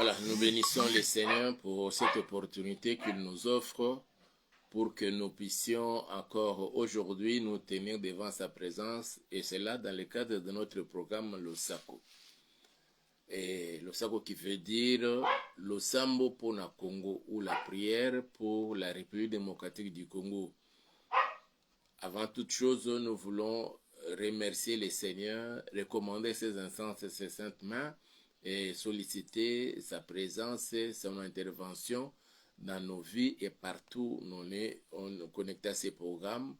Voilà, nous bénissons le Seigneur pour cette opportunité qu'il nous offre pour que nous puissions encore aujourd'hui nous tenir devant sa présence, et cela dans le cadre de notre programme Losako. Et Losako qui veut dire Losambo pour le Congo, ou la prière pour la République démocratique du Congo. Avant toute chose, nous voulons remercier le Seigneur, recommander ses instances et ses saintes mains, et solliciter sa présence et son intervention dans nos vies et partout où on est connecté à ces programmes,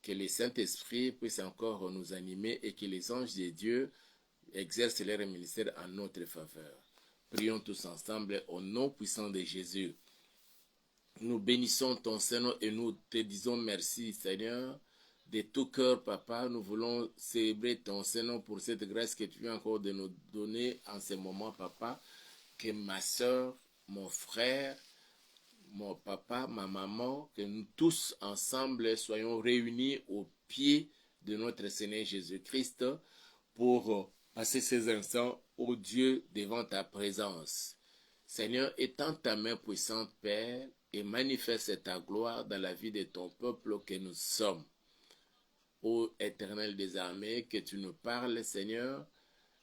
que le Saint-Esprit puisse encore nous animer et que les anges de Dieu exercent leur ministère en notre faveur. Prions tous ensemble au nom puissant de Jésus. Nous bénissons ton Seigneur et nous te disons merci, Seigneur. De tout cœur, Papa, nous voulons célébrer ton Seigneur pour cette grâce que tu viens encore de nous donner en ce moment, Papa. Que ma soeur, mon frère, mon papa, ma maman, que nous tous ensemble soyons réunis au pied de notre Seigneur Jésus-Christ pour passer ces instants, ô Dieu, devant ta présence. Seigneur, étends ta main puissante, Père, et manifeste ta gloire dans la vie de ton peuple que nous sommes. Ô Éternel des armées, que tu nous parles, Seigneur,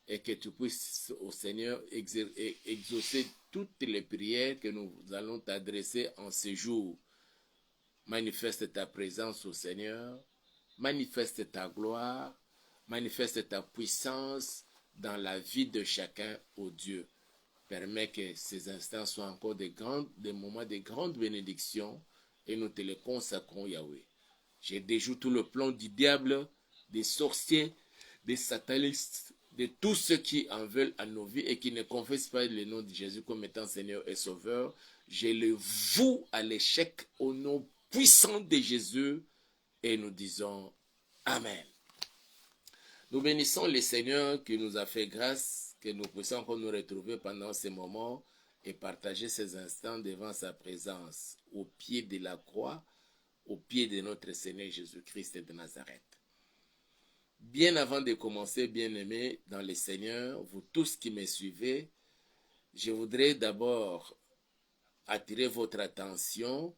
et que tu puisses, ô Seigneur, exaucer toutes les prières que nous allons t'adresser en ce jour. Manifeste ta présence, ô Seigneur, manifeste ta gloire, manifeste ta puissance dans la vie de chacun, ô Dieu. Permets que ces instants soient encore des moments de grande bénédiction, et nous te les consacrons, Yahweh. Je déjoue tout le plan du diable, des sorciers, des satanistes, de tous ceux qui en veulent à nos vies et qui ne confessent pas le nom de Jésus comme étant Seigneur et Sauveur. Je le voue à l'échec au nom puissant de Jésus, et nous disons Amen. Nous bénissons le Seigneur qui nous a fait grâce, que nous puissions encore nous retrouver pendant ces moments et partager ces instants devant sa présence, au pied de la croix, au pied de notre Seigneur Jésus-Christ de Nazareth. Bien avant de commencer, bien-aimés dans le Seigneur, vous tous qui me suivez, je voudrais d'abord attirer votre attention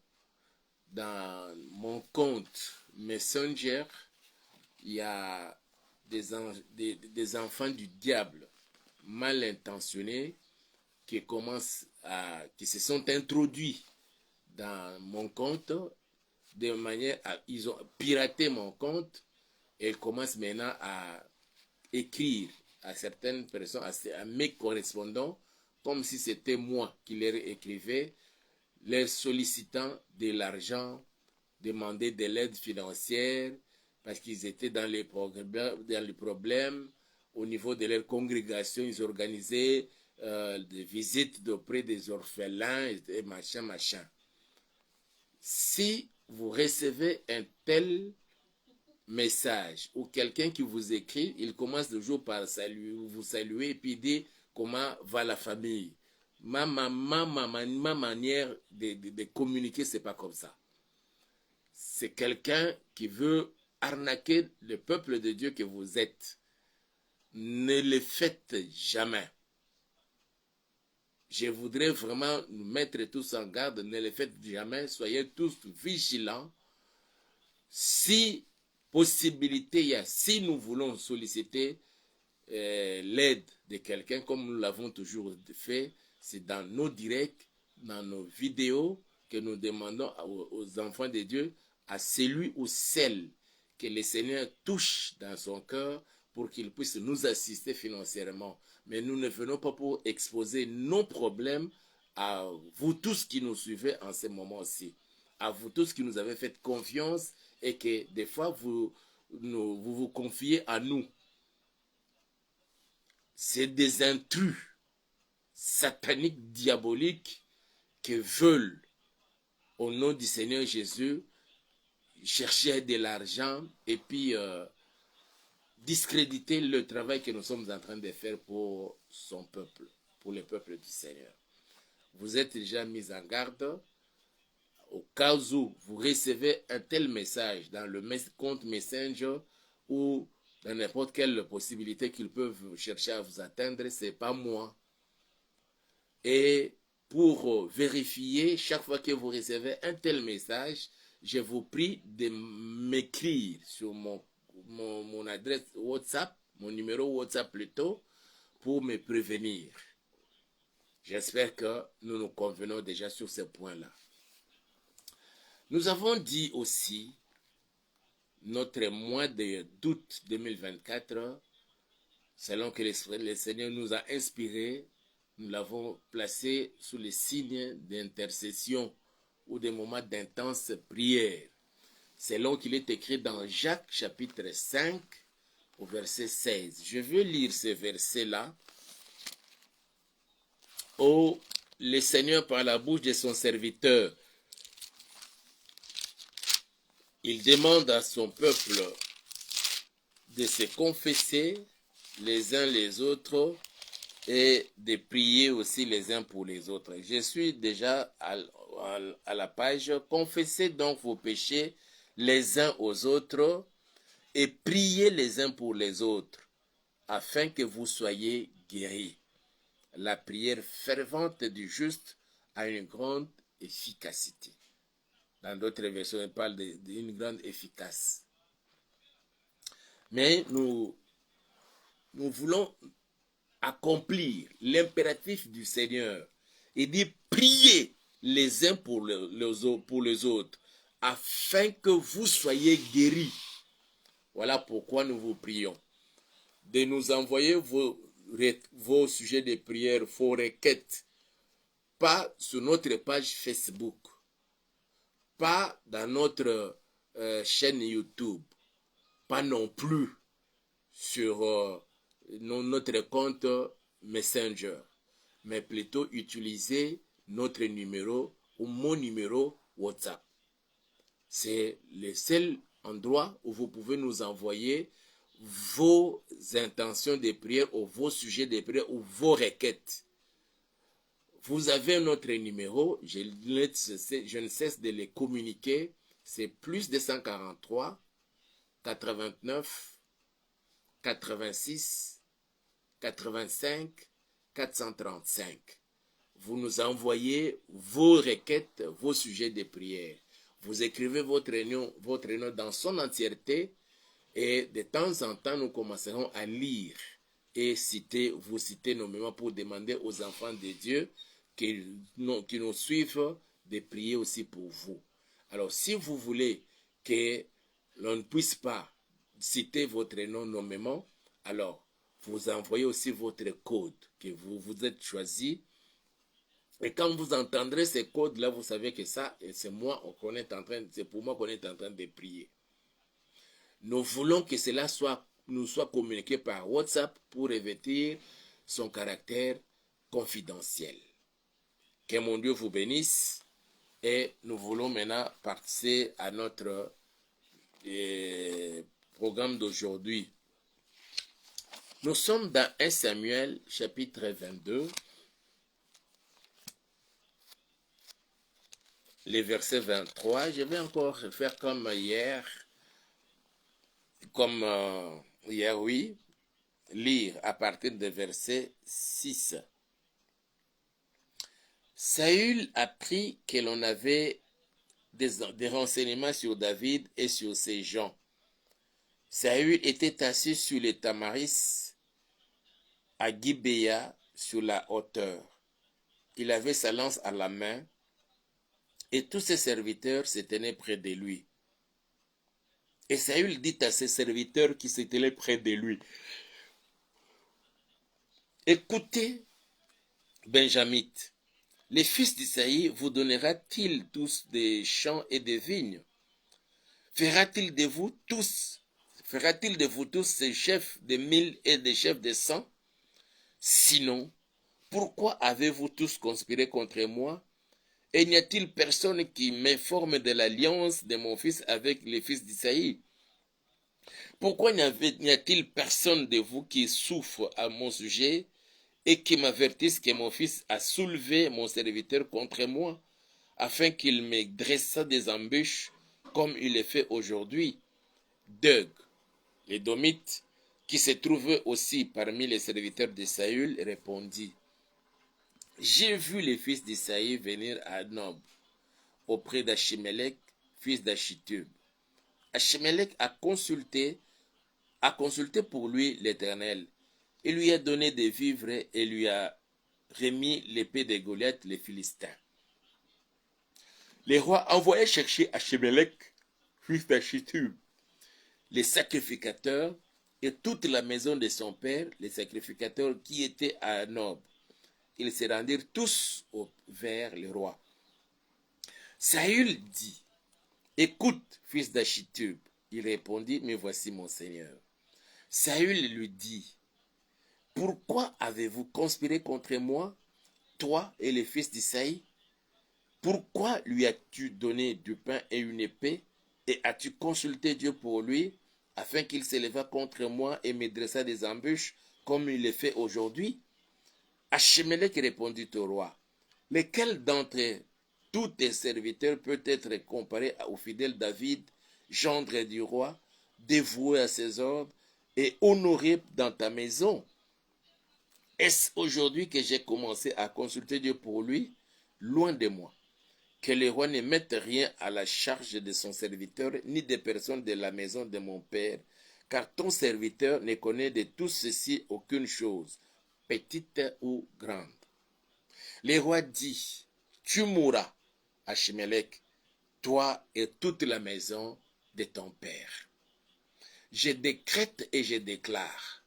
dans mon compte Messenger. Il y a des enfants du diable mal intentionnés qui se sont introduits dans mon compte de manière à... Ils ont piraté mon compte et ils commencent maintenant à écrire à certaines personnes, à mes correspondants, comme si c'était moi qui leur écrivais, leur sollicitant de l'argent, demander de l'aide financière, parce qu'ils étaient dans les problèmes au niveau de leur congrégation. Ils organisaient des visites auprès des orphelins et machin. Si vous recevez un tel message ou quelqu'un qui vous écrit, il commence toujours par vous saluer et puis dire comment va la famille. Ma manière de communiquer, c'est pas comme ça. C'est quelqu'un qui veut arnaquer le peuple de Dieu que vous êtes. Ne le faites jamais. Je voudrais vraiment nous mettre tous en garde, ne le faites jamais, soyez tous vigilants. Si possibilité il y a, si nous voulons solliciter l'aide de quelqu'un, comme nous l'avons toujours fait, c'est dans nos directs, dans nos vidéos, que nous demandons aux enfants de Dieu, à celui ou celle que le Seigneur touche dans son cœur pour qu'il puisse nous assister financièrement. Mais nous ne venons pas pour exposer nos problèmes à vous tous qui nous suivez en ce moment-ci, à vous tous qui nous avez fait confiance et que des fois vous vous confiez à nous. C'est des intrus sataniques, diaboliques, qui veulent, au nom du Seigneur Jésus, chercher de l'argent et puis discréditer le travail que nous sommes en train de faire pour son peuple, pour le peuple du Seigneur. Vous êtes déjà mis en garde. Au cas où vous recevez un tel message dans le compte Messenger ou dans n'importe quelle possibilité qu'ils peuvent chercher à vous atteindre, ce n'est pas moi. Et pour vérifier, chaque fois que vous recevez un tel message, je vous prie de m'écrire sur mon adresse WhatsApp, mon numéro WhatsApp plutôt, pour me prévenir. J'espère que nous nous convenons déjà sur ce point-là. Nous avons dit aussi, notre mois d'août 2024, selon que le Seigneur nous a inspiré, nous l'avons placé sous les signes d'intercession ou des moments d'intense prière, selon qu'il est écrit dans Jacques chapitre 5 au verset 16. Je veux lire ce verset-là. Oh, le Seigneur par la bouche de son serviteur, il demande à son peuple de se confesser les uns les autres et de prier aussi les uns pour les autres. Je suis déjà à la page. Confessez donc vos péchés les uns aux autres et priez les uns pour les autres, afin que vous soyez guéris. La prière fervente du juste a une grande efficacité. Dans d'autres versions, on parle d'une grande efficace. Mais nous voulons accomplir l'impératif du Seigneur et dire priez les uns pour les autres afin que vous soyez guéris. Voilà pourquoi nous vous prions de nous envoyer vos sujets de prière, vos requêtes, pas sur notre page Facebook, pas dans notre chaîne YouTube, pas non plus sur notre compte Messenger, mais plutôt utiliser notre numéro ou mon numéro WhatsApp. C'est le seul endroit où vous pouvez nous envoyer vos intentions de prière ou vos sujets de prière ou vos requêtes. Vous avez notre numéro, je ne cesse de les communiquer, c'est plus 243 89 86 85 435. Vous nous envoyez vos requêtes, vos sujets de prière. Vous écrivez votre nom dans son entièreté et de temps en temps, nous commencerons à lire et vous citer nommément pour demander aux enfants de Dieu qui nous suivent de prier aussi pour vous. Alors, si vous voulez que l'on ne puisse pas citer votre nom nommément, alors vous envoyez aussi votre code que vous êtes choisi. Et quand vous entendrez ces codes-là, vous savez que ça, c'est pour moi qu'on est en train de prier. Nous voulons que cela nous soit communiqué par WhatsApp pour revêtir son caractère confidentiel. Que mon Dieu vous bénisse et nous voulons maintenant passer à notre programme d'aujourd'hui. Nous sommes dans 1 Samuel chapitre 22. Les versets 23, je vais encore faire comme hier, lire à partir du verset 6. Saül apprit que l'on avait des renseignements sur David et sur ses gens. Saül était assis sur les tamaris à Gibéa sur la hauteur. Il avait sa lance à la main et tous ses serviteurs se tenaient près de lui. Et Saül dit à ses serviteurs qui se tenaient près de lui, écoutez, Benjamites, les fils d'Isaïe vous donnera-t-il tous des champs et des vignes? Fera-t-il de vous tous ces chefs de 1000 et des chefs de 100? Sinon, pourquoi avez-vous tous conspiré contre moi? Et n'y a-t-il personne qui m'informe de l'alliance de mon fils avec les fils d'Isaïe? Pourquoi n'y a-t-il personne de vous qui souffre à mon sujet et qui m'avertisse que mon fils a soulevé mon serviteur contre moi, afin qu'il me dresse des embûches comme il le fait aujourd'hui? Doeg, l'Édomite, qui se trouvait aussi parmi les serviteurs de Saül, répondit, j'ai vu les fils d'Isaïe venir à Nob, auprès d'Achimelech, fils d'Achitub. Achimelech a consulté pour lui l'Éternel. Il lui a donné des vivres et lui a remis l'épée de Goliath, les Philistins. Les rois envoyaient chercher Achimelech, fils d'Achitub, les sacrificateurs et toute la maison de son père, les sacrificateurs qui étaient à Nob. Ils se rendirent tous vers le roi. Saül dit, écoute, fils d'Achitub. Il répondit, mais voici mon Seigneur. Saül lui dit, pourquoi avez-vous conspiré contre moi, toi et les fils d'Isaïe? Pourquoi lui as-tu donné du pain et une épée, et as-tu consulté Dieu pour lui, afin qu'il s'éleva contre moi et me dressa des embûches, comme il le fait aujourd'hui? Achimelech répondit au roi, lequel d'entre tous tes serviteurs peut être comparé au fidèle David, gendre du roi, dévoué à ses ordres et honoré dans ta maison? Est-ce aujourd'hui que j'ai commencé à consulter Dieu pour lui? Loin de moi. Que le roi ne mette rien à la charge de son serviteur, ni des personnes de la maison de mon père, car ton serviteur ne connaît de tout ceci aucune chose, petite ou grande. Le roi dit, tu mourras, Achimelech, toi et toute la maison de ton père. Je décrète et je déclare,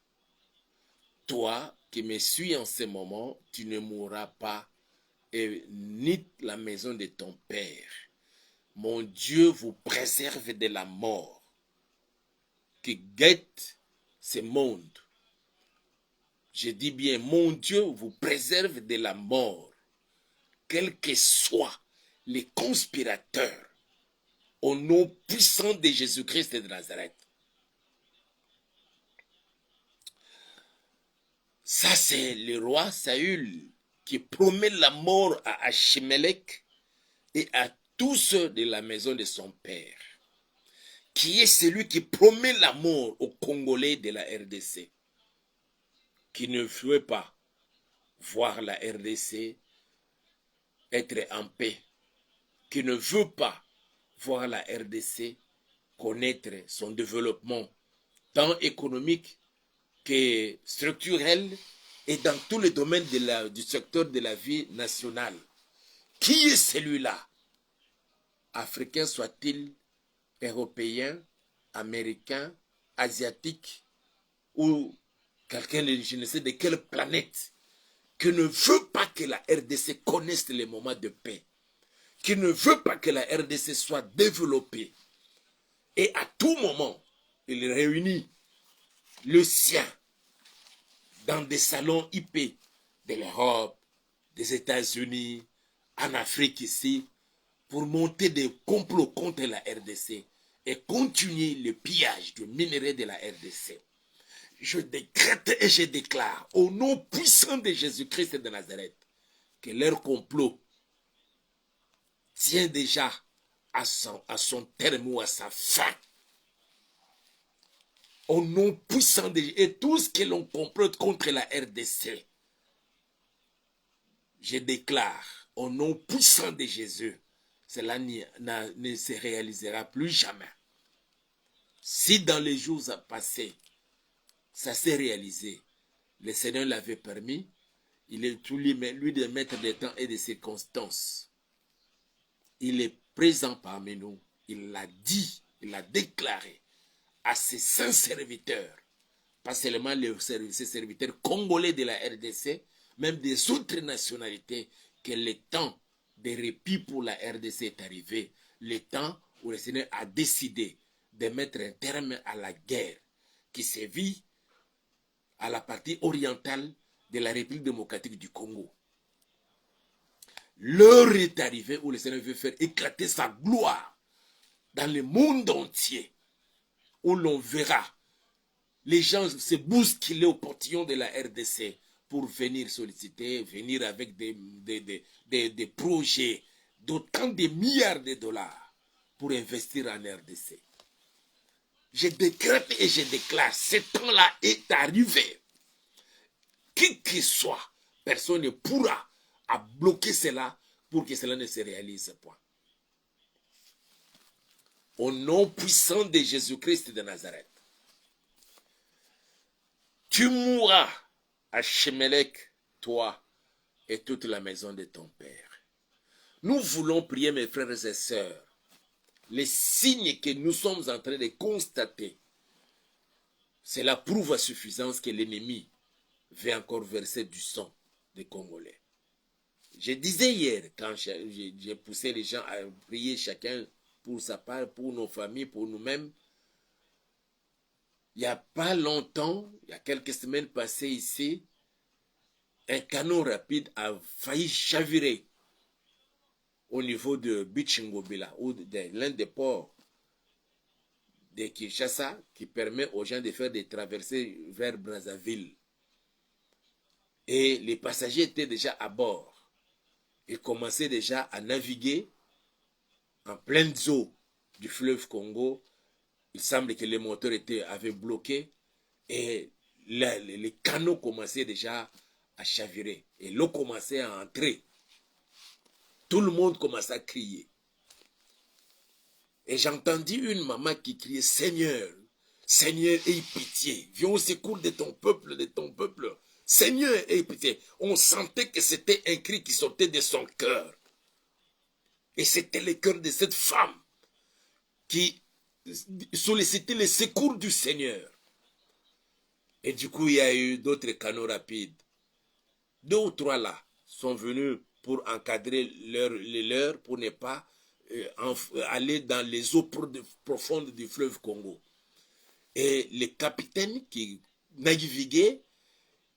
toi qui me suis en ce moment, tu ne mourras pas, et ni la maison de ton père. Mon Dieu vous préserve de la mort qui guette ce monde. Je dis bien, mon Dieu vous préserve de la mort, quels que soient les conspirateurs, au nom puissant de Jésus-Christ de Nazareth. Ça, c'est le roi Saül qui promet la mort à Achimelech et à tous ceux de la maison de son père, qui est celui qui promet la mort aux Congolais de la RDC, qui ne veut pas voir la RDC être en paix, qui ne veut pas voir la RDC connaître son développement, tant économique que structurel et dans tous les domaines du secteur de la vie nationale. Qui est celui-là? Africain soit-il, européen, américain, asiatique ou quelqu'un de je ne sais de quelle planète, qui ne veut pas que la RDC connaisse les moments de paix, qui ne veut pas que la RDC soit développée. Et à tout moment, il réunit le sien dans des salons IP de l'Europe, des États-Unis, en Afrique ici, pour monter des complots contre la RDC et continuer le pillage du minerai de la RDC. Je décrète et je déclare au nom puissant de Jésus-Christ de Nazareth que leur complot tient déjà à son terme ou à sa fin. Au nom puissant de Jésus, et tout ce que l'on complote contre la RDC, je déclare au nom puissant de Jésus, cela ne se réalisera plus jamais. Si dans les jours passés, ça s'est réalisé, le Seigneur l'avait permis, il est tout lui de mettre des temps et des circonstances. Il est présent parmi nous, il l'a dit, il l'a déclaré à ses saints serviteurs, pas seulement ses serviteurs congolais de la RDC, même des autres nationalités, que le temps de répit pour la RDC est arrivé, le temps où le Seigneur a décidé de mettre un terme à la guerre qui sévit à la partie orientale de la République démocratique du Congo. L'heure est arrivée où le Seigneur veut faire éclater sa gloire dans le monde entier, où l'on verra les gens se bousculer au portillon de la RDC pour venir solliciter, venir avec des projets d'autant de milliards de dollars pour investir en RDC. Je décrète et je déclare, ce temps-là est arrivé. Qui que soit, personne ne pourra à bloquer cela pour que cela ne se réalise point. Au nom puissant de Jésus-Christ de Nazareth, tu mourras à Chemelec, toi et toute la maison de ton Père. Nous voulons prier, mes frères et sœurs, les signes que nous sommes en train de constater. Cela prouve à suffisance que l'ennemi veut encore verser du sang des Congolais. Je disais hier, quand j'ai poussé les gens à prier chacun pour sa part, pour nos familles, pour nous-mêmes, il n'y a pas longtemps, il y a quelques semaines passées ici, un canot rapide a failli chavirer au niveau de Bichingobila, ou de l'un des ports de Kinshasa, qui permet aux gens de faire des traversées vers Brazzaville. Et les passagers étaient déjà à bord. Ils commençaient déjà à naviguer en pleine eau du fleuve Congo. Il semble que les moteurs avaient bloqué et les canaux commençaient déjà à chavirer. Et l'eau commençait à entrer. Tout le monde commençait à crier. Et j'ai entendu une maman qui criait, Seigneur, Seigneur, aie pitié. Viens au secours de ton peuple, de ton peuple. Seigneur, aie pitié. On sentait que c'était un cri qui sortait de son cœur. Et c'était le cœur de cette femme qui sollicitait le secours du Seigneur. Et du coup, il y a eu d'autres canaux rapides. 2 ou 3 là sont venus pour encadrer les leurs pour ne pas aller dans les eaux profondes du fleuve Congo. Et le capitaine qui naviguait,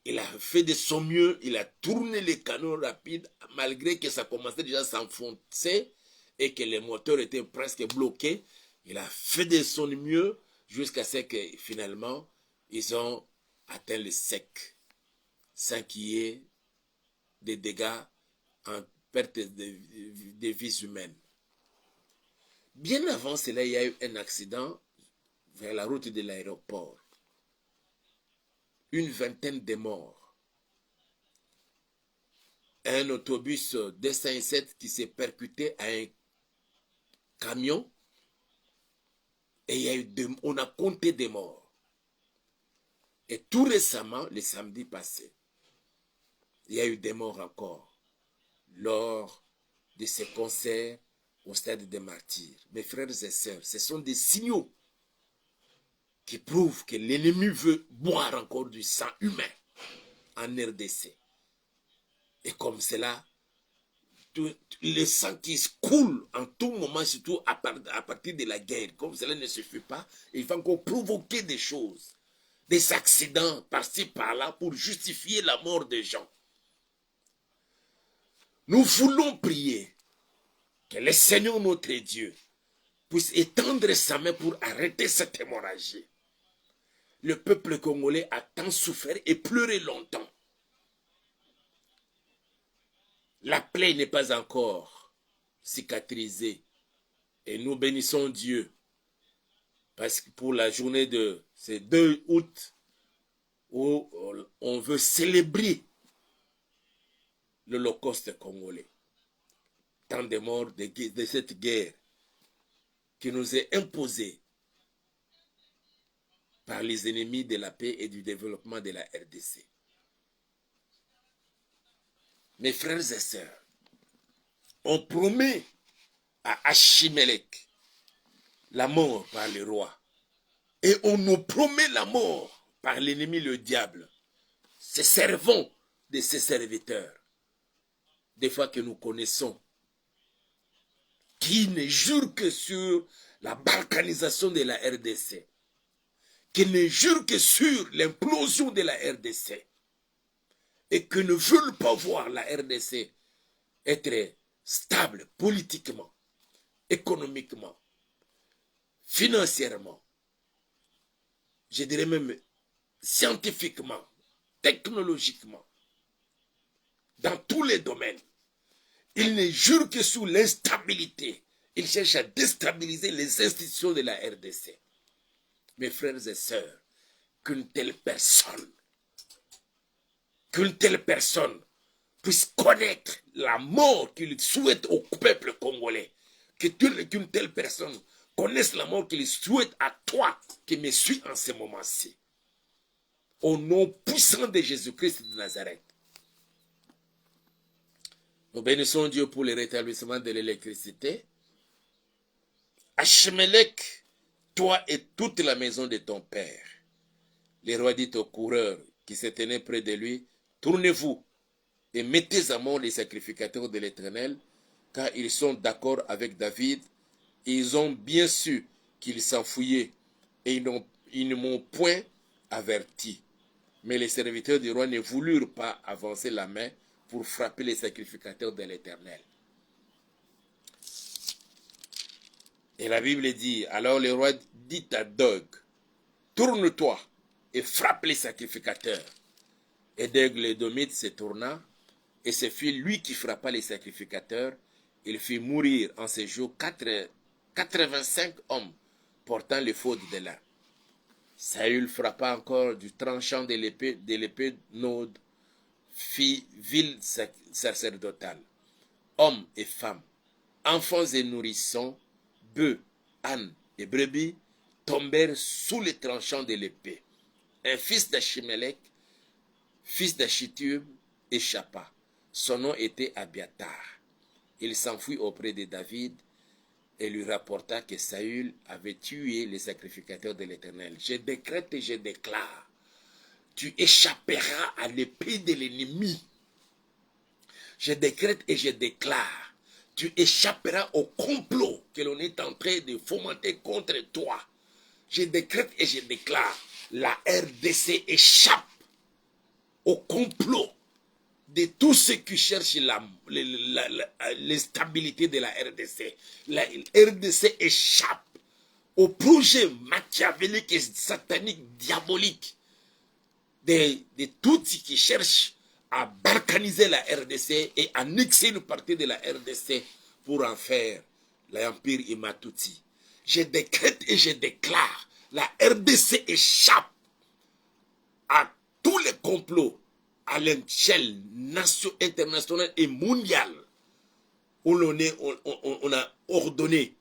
il a fait de son mieux, il a tourné les canaux rapides, malgré que ça commençait déjà à s'enfoncer et que les moteurs étaient presque bloqués. Il a fait de son mieux jusqu'à ce que finalement, ils ont atteint le sec, sans qu'il y ait des dégâts en perte de vies humaines. Bien avant cela, il y a eu un accident vers la route de l'aéroport. Une vingtaine de morts. Un autobus 207 qui s'est percuté à un camion et il y a eu on a compté des morts. Et tout récemment, le samedi passé, il y a eu des morts encore lors de ces concerts au stade des Martyrs. Mes frères et sœurs, ce sont des signaux qui prouvent que l'ennemi veut boire encore du sang humain en RDC. Et comme cela, le sang qui coule en tout moment, surtout à partir de la guerre, comme cela ne suffit pas, il faut encore provoquer des choses, des accidents par-ci par-là pour justifier la mort des gens. Nous voulons prier que le Seigneur notre Dieu puisse étendre sa main pour arrêter cette hémorragie. Le peuple congolais a tant souffert et pleuré longtemps. La plaie n'est pas encore cicatrisée. Et nous bénissons Dieu. Parce que pour la journée de ce 2 août, où on veut célébrer l'Holocauste congolais. Tant de morts de cette guerre qui nous est imposée par les ennemis de la paix et du développement de la RDC. Mes frères et sœurs, on promet à Achimelech la mort par le roi. Et on nous promet la mort par l'ennemi, le diable. Ces servants de ces serviteurs, des fois que nous connaissons, qui ne jurent que sur la balkanisation de la RDC, qui ne jurent que sur l'implosion de la RDC, et que ne veulent pas voir la RDC être stable politiquement, économiquement, financièrement, je dirais même scientifiquement, technologiquement, dans tous les domaines. Ils ne jurent que sur l'instabilité. Ils cherchent à déstabiliser les institutions de la RDC. Mes frères et sœurs, qu'une telle personne puisse connaître la mort qu'il souhaite au peuple congolais. Qu'une telle personne connaisse la mort qu'il souhaite à toi qui me suis en ce moment-ci. Au nom puissant de Jésus-Christ de Nazareth. Nous bénissons Dieu pour le rétablissement de l'électricité. Achimelech, toi et toute la maison de ton père. Le roi dit aux coureurs qui se tenaient près de lui, tournez-vous et mettez à mort les sacrificateurs de l'Éternel, car ils sont d'accord avec David, et ils ont bien su qu'il s'enfuyait, et ils ne m'ont point averti. Mais les serviteurs du roi ne voulurent pas avancer la main pour frapper les sacrificateurs de l'Éternel. Et la Bible dit, alors le roi dit à Doeg, tourne-toi et frappe les sacrificateurs. Et Doeg l'Édomite se tourna, et ce fut lui qui frappa les sacrificateurs. Il fit mourir en ce jour 85 hommes portant le faute de l'un. Saül frappa encore du tranchant de l'épée Nod, fit ville sacerdotale. Hommes et femmes, enfants et nourrissons, bœufs, ânes et brebis tombèrent sous les tranchants de l'épée. Un fils d'Achimelech, fils d'Achitub, échappa. Son nom était Abiatar. Il s'enfuit auprès de David et lui rapporta que Saül avait tué les sacrificateurs de l'Éternel. Je décrète et je déclare, tu échapperas à l'épée de l'ennemi. Je décrète et je déclare, tu échapperas au complot que l'on est en train de fomenter contre toi. Je décrète et je déclare, la RDC échappe au complot de tous ceux qui cherchent l'instabilité de la RDC. La RDC échappe au projet machiavélique et satanique, diabolique de tous ceux qui cherchent à balkaniser la RDC et annexer une partie de la RDC pour en faire l'empire Imatuti. Je décrète et je déclare, la RDC échappe à tous les complots à l'échelle internationale et mondiale où on a ordonné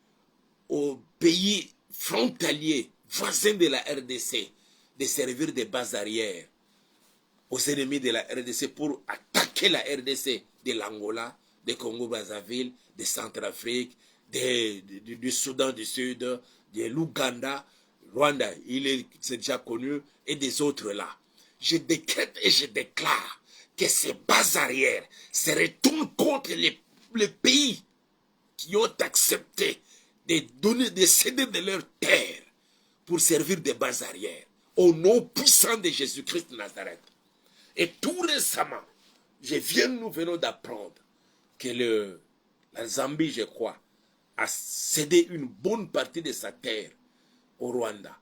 aux pays frontaliers, voisins de la RDC, de servir de base arrière aux ennemis de la RDC pour attaquer la RDC de l'Angola, de Congo-Brazzaville, de Centrafrique, du Soudan du Sud, de l'Ouganda, Rwanda, c'est déjà connu, et des autres là. Je décrète et je déclare que ces bases arrières se retournent contre les pays qui ont accepté de céder de leur terre pour servir de bases arrières au nom puissant de Jésus-Christ de Nazareth. Et tout récemment, nous venons d'apprendre que la Zambie, je crois, a cédé une bonne partie de sa terre au Rwanda.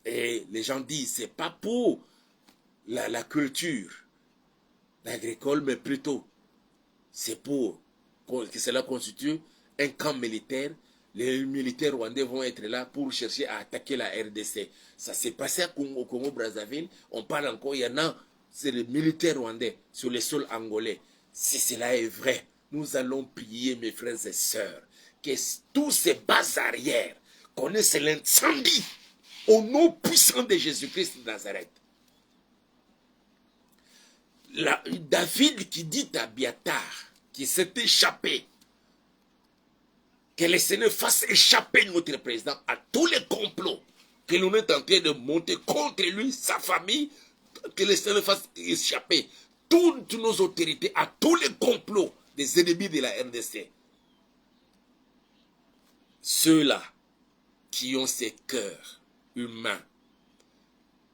Et les gens disent, c'est pas pour la culture agricole, mais plutôt, c'est pour que cela constitue un camp militaire. Les militaires rwandais vont être là pour chercher à attaquer la RDC. Ça s'est passé au Congo-Brazzaville. On parle encore, il y en a, c'est les militaires rwandais sur le sol angolais. Si cela est vrai, nous allons prier, mes frères et sœurs, que tous ces bases arrières connaissent l'incendie au nom puissant de Jésus-Christ de Nazareth. David qui dit à Abiatar, qui s'est échappé, que le Seigneur fasse échapper notre président à tous les complots que l'on est en train de monter contre lui, sa famille, que le Seigneur fasse échapper toutes nos autorités à tous les complots des ennemis de la RDC. Ceux-là qui ont ces cœurs humains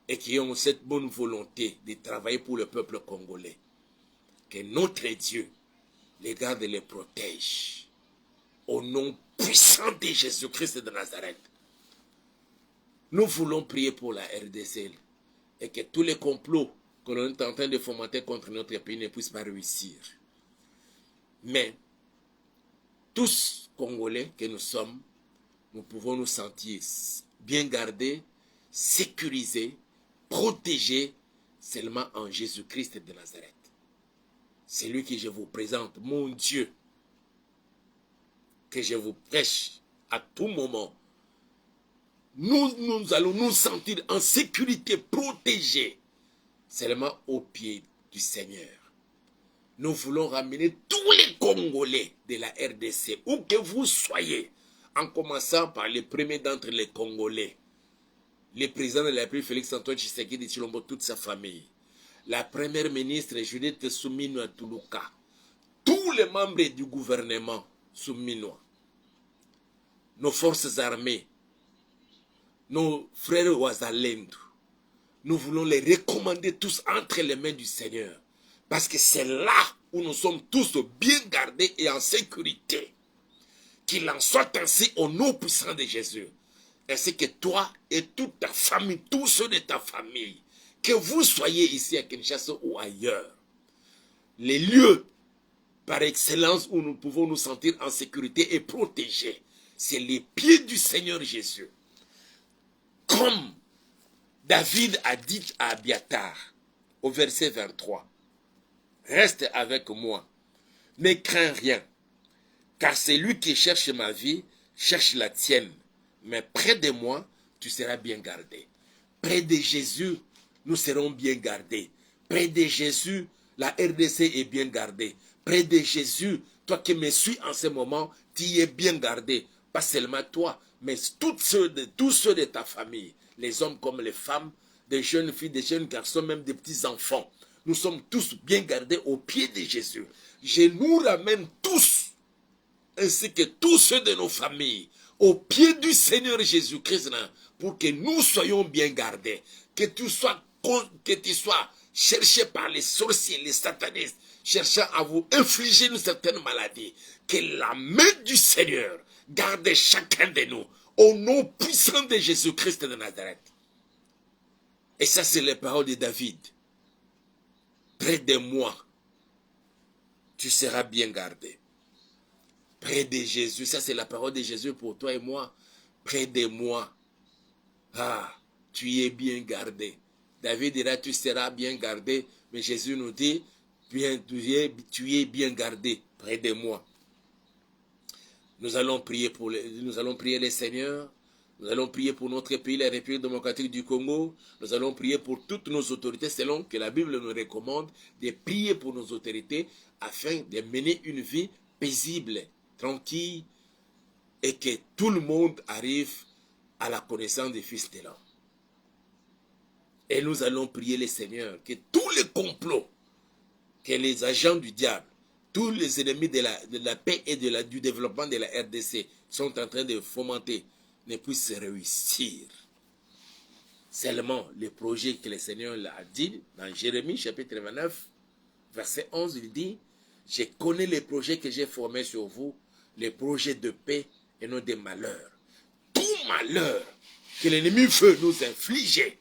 et qui ont cette bonne volonté de travailler pour le peuple congolais, que notre Dieu les garde et les protège au nom puissant de Jésus-Christ de Nazareth. Nous voulons prier pour la RDC et que tous les complots que l'on est en train de fomenter contre notre pays ne puissent pas réussir. Mais tous Congolais que nous sommes, nous pouvons nous sentir bien gardés, sécurisés, protégés seulement en Jésus-Christ de Nazareth. C'est lui que je vous présente, mon Dieu, que je vous prêche à tout moment. Nous allons nous sentir en sécurité, protégés, seulement au pied du Seigneur. Nous voulons ramener tous les Congolais de la RDC, où que vous soyez, en commençant par les premiers d'entre les Congolais, le président de la République Félix-Antoine Tshisekedi Tshilombo, toute sa famille, la première ministre Judith Suminwa Tuluka, tous les membres du gouvernement Suminwa, nos forces armées, nos frères Ouazalendo, nous voulons les recommander tous entre les mains du Seigneur. Parce que c'est là où nous sommes tous bien gardés et en sécurité. Qu'il en soit ainsi au nom puissant de Jésus. Ainsi que toi et toute ta famille, tous ceux de ta famille, que vous soyez ici à Kinshasa ou ailleurs. Les lieux par excellence où nous pouvons nous sentir en sécurité et protégés, c'est les pieds du Seigneur Jésus. Comme David a dit à Abiatar, au verset 23, reste avec moi, ne crains rien, car celui qui cherche ma vie cherche la tienne, mais près de moi, tu seras bien gardé. Près de Jésus, nous serons bien gardés. Près de Jésus, la RDC est bien gardée. Près de Jésus, toi qui me suis en ce moment, tu y es bien gardé. Pas seulement toi, mais tous ceux de ta famille, les hommes comme les femmes, des jeunes filles, des jeunes garçons, même des petits enfants. Nous sommes tous bien gardés au pied de Jésus. Je nous ramène tous, ainsi que tous ceux de nos familles, au pied du Seigneur Jésus-Christ, pour que nous soyons bien gardés. Que tu sois cherché par les sorciers, les satanistes, cherchant à vous infliger une certaine maladie. Que la main du Seigneur garde chacun de nous, au nom puissant de Jésus-Christ de Nazareth. Et ça, c'est les paroles de David. Près de moi, tu seras bien gardé. Près de Jésus, ça c'est la parole de Jésus pour toi et moi. Près de moi, tu es bien gardé. David dira, tu seras bien gardé. Mais Jésus nous dit, tu es bien gardé près de moi. Nous allons prier les Seigneurs. Nous allons prier pour notre pays, la République démocratique du Congo. Nous allons prier pour toutes nos autorités, selon que la Bible nous recommande de prier pour nos autorités afin de mener une vie paisible, tranquille, et que tout le monde arrive à la connaissance du Fils de l'homme. Et nous allons prier les Seigneurs que tous les complots, que les agents du diable, tous les ennemis de la paix et du développement de la RDC sont en train de fomenter, ne puisse réussir. Seulement le projet que le Seigneur l'a dit dans Jérémie chapitre 29, verset 11, il dit, je connais les projets que j'ai formés sur vous, les projets de paix et non de malheur. Tout malheur que l'ennemi veut nous infliger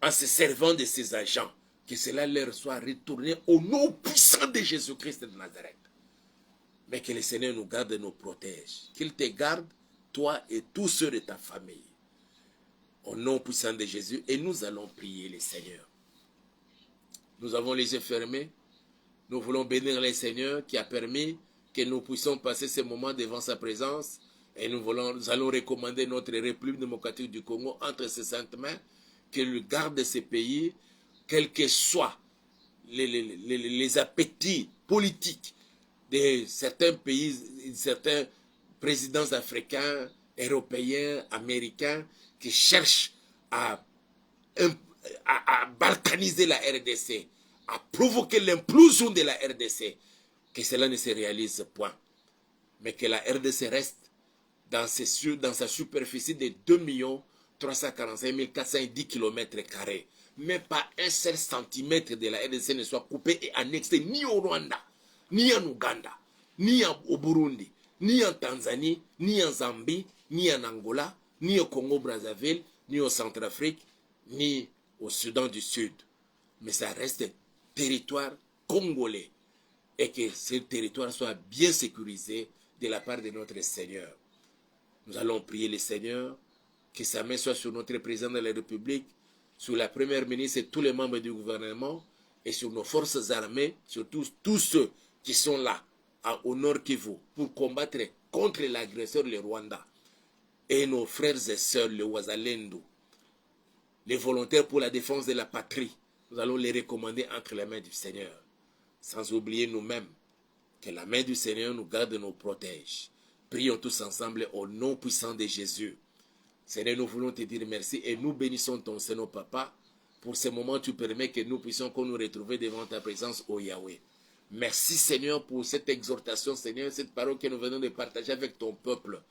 en se servant de ses agents, que cela leur soit retourné au nom puissant de Jésus-Christ de Nazareth. Mais que le Seigneur nous garde et nous protège. Qu'il te garde, toi et tous ceux de ta famille. Au nom puissant de Jésus. Et nous allons prier le Seigneur. Nous avons les yeux fermés. Nous voulons bénir le Seigneur qui a permis que nous puissions passer ce moment devant sa présence. Et nous allons recommander notre République démocratique du Congo entre ses saintes mains. Qu'il garde ces pays, quels que soient les appétits politiques de certains pays, certains présidents africains, européens, américains, qui cherchent à balkaniser la RDC, à provoquer l'implosion de la RDC, que cela ne se réalise point. Mais que la RDC reste dans sa superficie de 2 345 410 km². Mais pas un seul centimètre de la RDC ne soit coupé et annexé ni au Rwanda, ni en Ouganda, ni au Burundi, ni en Tanzanie, ni en Zambie, ni en Angola, ni au Congo-Brazzaville, ni au Centrafrique, ni au Soudan du Sud. Mais ça reste territoire congolais. Et que ce territoire soit bien sécurisé de la part de notre Seigneur. Nous allons prier le Seigneur, que sa main soit sur notre président de la République, sur la première ministre et tous les membres du gouvernement, et sur nos forces armées, sur tous ceux qui sont là, au nord Kivu, pour combattre contre l'agresseur, le Rwanda, et nos frères et sœurs, les Wazalendo, les volontaires pour la défense de la patrie. Nous allons les recommander entre les mains du Seigneur, sans oublier nous-mêmes. Que la main du Seigneur nous garde et nous protège. Prions tous ensemble au nom puissant de Jésus. Seigneur, nous voulons te dire merci et nous bénissons ton Seigneur, Papa. Pour ce moment, tu permets que nous puissions nous retrouver devant ta présence, ô Yahweh. Merci, Seigneur, pour cette exhortation, Seigneur, cette parole que nous venons de partager avec ton peuple.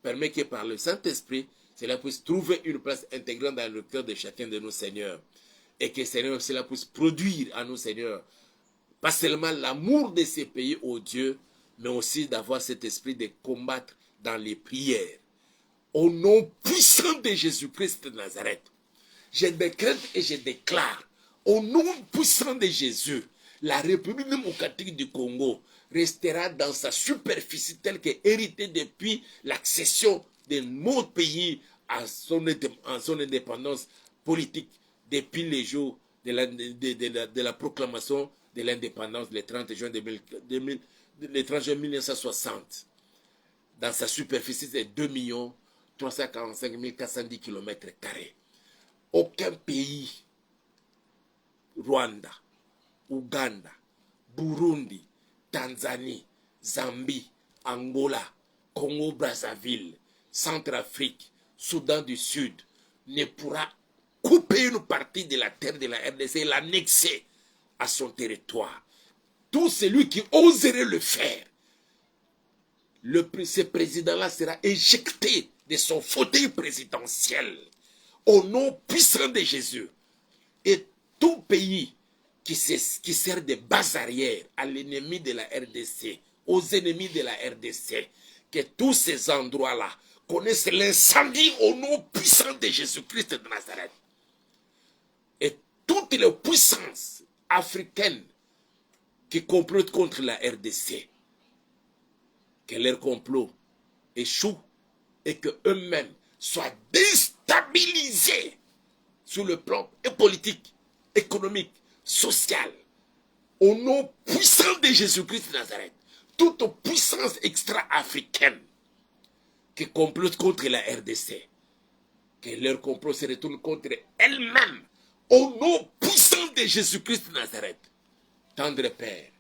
Permets que par le Saint-Esprit, cela puisse trouver une place intégrante dans le cœur de chacun de nous, Seigneur. Et que, Seigneur, cela puisse produire à nous, Seigneur, pas seulement l'amour de ces pays, ô Dieu, mais aussi d'avoir cet esprit de combattre dans les prières. Au nom puissant de Jésus-Christ de Nazareth, je décrète et je déclare, au nom puissant de Jésus, la République démocratique du Congo restera dans sa superficie telle qu'héritée depuis l'accession de notre pays à son indépendance politique depuis les jours de la proclamation de l'indépendance le 30 juin 1960. Dans sa superficie de 2 345 410 km². Aucun pays, Rwanda, Ouganda, Burundi, Tanzanie, Zambie, Angola, Congo-Brazzaville, Centrafrique, Soudan du Sud, ne pourra couper une partie de la terre de la RDC et l'annexer à son territoire. Tout celui qui oserait le faire, ce président-là sera éjecté de son fauteuil présidentiel au nom puissant de Jésus. Et tout pays qui sert de base arrière à l'ennemi de la RDC, aux ennemis de la RDC, que tous ces endroits-là connaissent l'incendie au nom puissant de Jésus-Christ de Nazareth. Et toutes les puissances africaines qui complotent contre la RDC, que leur complot échoue et qu'eux-mêmes soient déstabilisés sur le plan politique, économique, social. Au nom puissant de Jésus-Christ de Nazareth, toute puissance extra-africaine qui complote contre la RDC, que leur complot se retourne contre elle-même. Au nom puissant de Jésus-Christ de Nazareth. Tendre Père,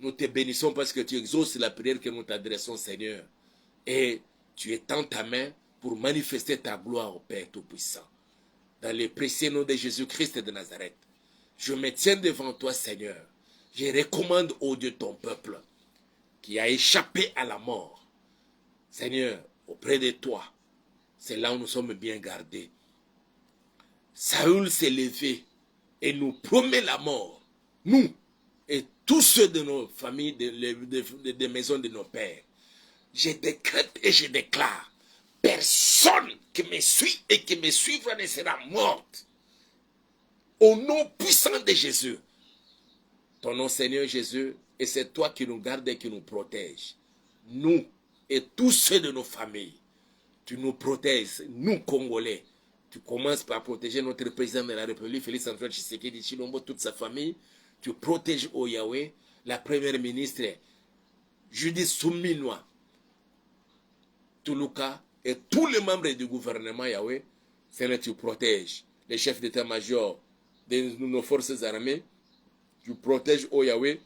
nous te bénissons parce que tu exauces la prière que nous t'adressons, Seigneur. Et tu étends ta main pour manifester ta gloire au Père Tout-Puissant. Dans le précieux nom de Jésus-Christ de Nazareth, je me tiens devant toi, Seigneur. Je recommande au Dieu ton peuple qui a échappé à la mort. Seigneur, auprès de toi, c'est là où nous sommes bien gardés. Saül s'est levé et nous promet la mort. Nous et tous ceux de nos familles, des maisons de nos pères. Je décrète et je déclare, personne qui me suit et qui me suivra ne sera morte. Au nom puissant de Jésus. Ton nom, Seigneur Jésus, et c'est toi qui nous gardes et qui nous protège. Nous et tous ceux de nos familles. Tu nous protèges, nous Congolais. Tu commences par protéger notre président de la République, Félix Antoine Tshisekedi Tshilombo, toute sa famille. Tu protèges, au Yahweh, la première ministre Judith Suminwa Tuluka et tous les membres du gouvernement, Yahweh. Seigneur, tu protèges les chefs d'état-major de nos forces armées. Tu protèges, au Yahweh,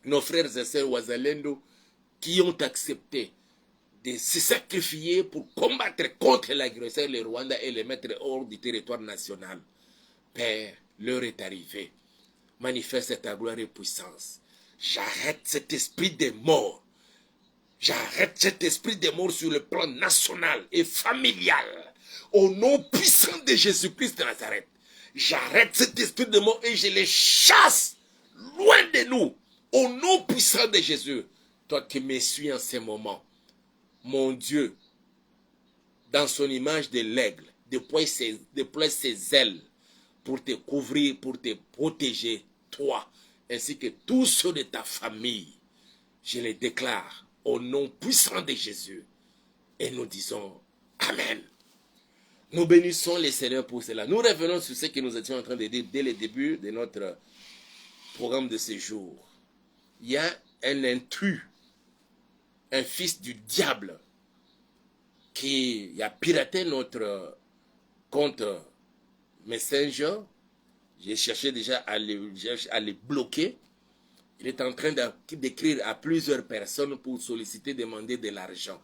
nos frères et sœurs Wazalendo qui ont accepté de se sacrifier pour combattre contre l'agresseur, le Rwanda, et les mettre hors du territoire national. Père, l'heure est arrivée. Manifeste ta gloire et puissance. J'arrête cet esprit de mort. J'arrête cet esprit de mort sur le plan national et familial. Au nom puissant de Jésus-Christ de Nazareth. J'arrête cet esprit de mort et je les chasse loin de nous. Au nom puissant de Jésus. Toi qui me suis en ce moment. Mon Dieu, dans son image de l'aigle, déploie ses ailes pour te couvrir, pour te protéger, toi, ainsi que tous ceux de ta famille. Je les déclare au nom puissant de Jésus. Et nous disons Amen. Nous bénissons les Seigneurs pour cela. Nous revenons sur ce que nous étions en train de dire dès le début de notre programme de ce jour. Il y a un intrus, un fils du diable qui a piraté notre compte Messenger. J'ai cherché déjà à les bloquer. Il est en train d'écrire à plusieurs personnes pour solliciter, demander de l'argent.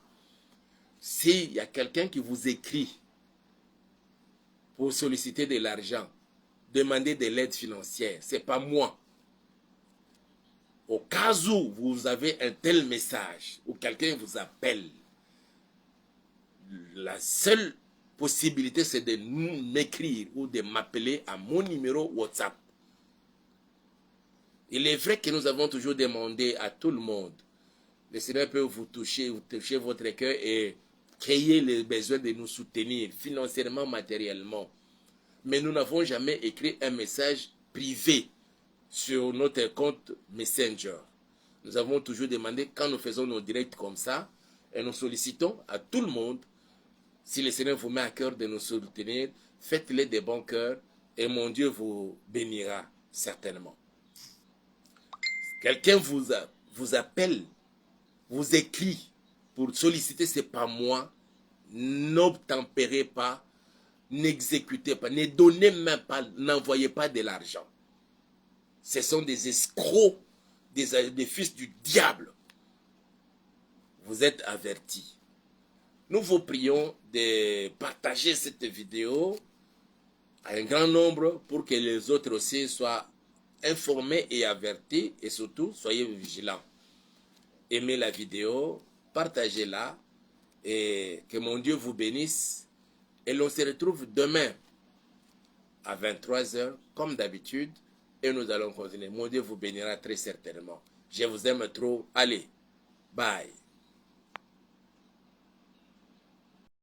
S'il y a quelqu'un qui vous écrit pour solliciter de l'argent, demander de l'aide financière, ce n'est pas moi. Au cas où vous avez un tel message, ou quelqu'un vous appelle, la seule possibilité, c'est de m'écrire ou de m'appeler à mon numéro WhatsApp. Il est vrai que nous avons toujours demandé à tout le monde. Le Seigneur peut vous toucher votre cœur et créer le besoin de nous soutenir financièrement, matériellement. Mais nous n'avons jamais écrit un message privé sur notre compte Messenger. Nous avons toujours demandé, quand nous faisons nos directs comme ça, et nous sollicitons à tout le monde, si le Seigneur vous met à cœur de nous soutenir, faites-le de bon cœur et mon Dieu vous bénira certainement. Quelqu'un vous appelle, vous écrit pour solliciter, ce n'est pas moi. N'obtempérez pas, n'exécutez pas, ne donnez même pas, n'envoyez pas de l'argent. Ce sont des escrocs, des fils du diable. Vous êtes avertis. Nous vous prions de partager cette vidéo à un grand nombre pour que les autres aussi soient informés et avertis et surtout soyez vigilants. Aimez la vidéo, partagez-la et que mon Dieu vous bénisse. Et l'on se retrouve demain à 23 h comme d'habitude et nous allons continuer. Mon Dieu vous bénira très certainement. Je vous aime trop. Allez, bye.